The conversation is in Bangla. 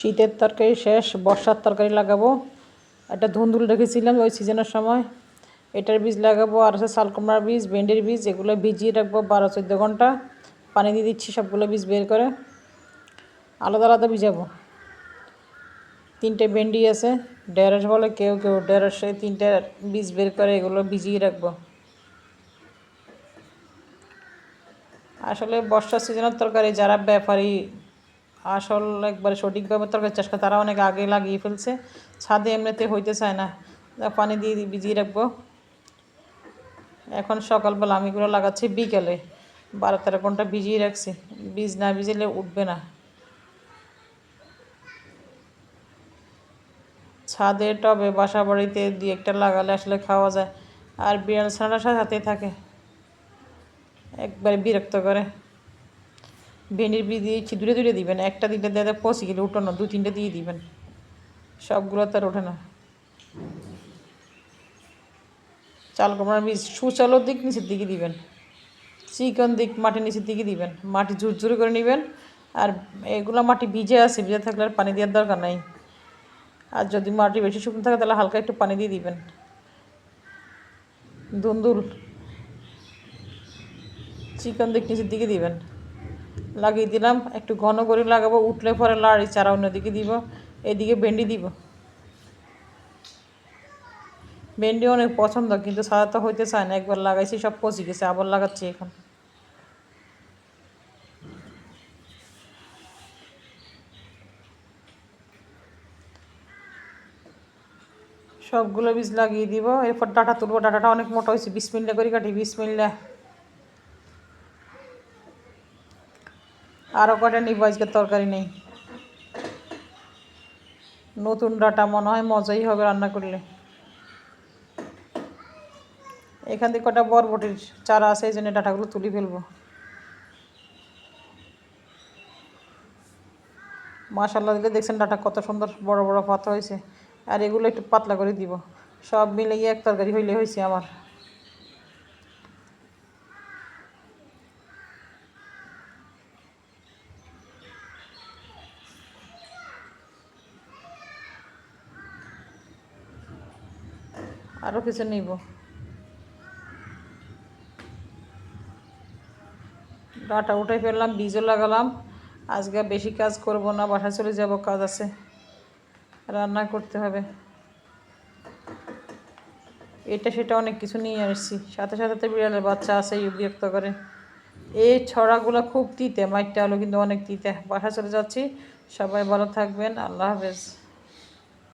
শীতের তরকারি শেষ, বর্ষার তরকারি লাগাবো। একটা ধুন্দুল রেখেছিলাম ওই সিজনের সময়, এটার বীজ লাগাবো। আর আছে শালকুমড়ার বীজ, ভেন্ডির বীজ, এগুলো ভিজিয়ে রাখবো 12-14 ঘন্টা। পানি দিয়ে দিচ্ছি সবগুলো বীজ বের করে, আলাদা আলাদা ভিজাবো। 3টে ভেন্ডি আছে, ঢেঁড়স বলে কেউ কেউ, ঢেঁড়সে 3টে বীজ বের করে এগুলো ভিজিয়ে রাখবো। আসলে বর্ষার সিজনের তরকারি যারা ব্যাপারী আসল একবারে সঠিকভাবে তরকারি চাষ করে তারা অনেক আগে লাগিয়ে ফেলছে, ছাদে এমনিতে হইতে চায় না। পানি দিয়ে ভিজিয়ে রাখবো। এখন সকালবেলা আমি এগুলো লাগাচ্ছি বিকেলে, 12-13 ঘন্টা ভিজিয়ে রাখছি। বীজ না ভিজলে উঠবে না। ছাদে টবে বাসা বাড়িতে 2-1টা লাগালে আসলে খাওয়া যায়, আর বিড়াল ছানাটা সাথে থাকে, একবারে বিরক্ত করে। ভেন্ডির বীজ দিয়েছি, দূরে দিবেন, একটা দিলে দিয়ে পচি গেলে উঠানো, 2-3টে দিয়ে দিবেন, সবগুলো তো আর ওঠে না। চাল কুমড়ার বীজ সুচালো দিক নিচের দিকে দিবেন, চিকন দিক মাটির নিচের দিকে দিবেন, মাটি ঝুরঝুরে করে নেবেন। আর এগুলো মাটি ভিজে আছে, ভিজে থাকলে আর পানি দেওয়ার দরকার নাই। আর যদি মাটি বেশি শুকনো থাকে তাহলে হালকা একটু পানি দিয়ে দিবেন। ধুন্দুল চিকন দিক নিচের দিকে দিবেন, লাগিয়ে দিলাম। একটু ঘন করে লাগাবো, উঠলে পরে লাড়ি চারা অন্যদিকে দিব, এদিকে ভেন্ডি দিব। ভেন্ডি অনেক পছন্দ, কিন্তু সাদা তো হইতে চায় না। একবার লাগাইছি সব পচে গেছে, আবার লাগাচ্ছি এখন। সবগুলো বীজ লাগিয়ে দিব, এরপর ডাটা তুলবো। ডাটাটা অনেক মোটা হয়েছে, বিসমিল্লা করে কাটি, বিসমিল্লা। আরও কটা নিব, আজকে তরকারি নেই। নতুন ডাটা মনে হয় মজাই হবে রান্না করলে। এখান থেকে কটা বরবটির চারা আছে, এই জন্য ডাটাগুলো তুলে ফেলবো। মাশাআল্লাহ দিলে দেখছেন ডাটা কত সুন্দর বড় বড় পাতা হয়েছে। আর এগুলো একটু পাতলা করে দিব, সব মিলিয়ে এক তরকারি হইলে হয়েছে আমার। আরও কিছু নিব। ডাটা উঠে ফেললাম, বীজও লাগালাম। আজকে বেশি কাজ করব না, বাসায় চলে যাব, কাজ আছে, রান্না করতে হবে। এটা সেটা অনেক কিছু নিয়ে আসছি, সাথে সাথে বিড়ালের বাচ্চা আছে, বিরক্ত করে। এই ছড়াগুলো খুব তিতে, মাইটটা হলো কিন্তু অনেক তিতে। বাসায় চলে যাচ্ছি, সবাই ভালো থাকবেন, আল্লাহ হাফেজ।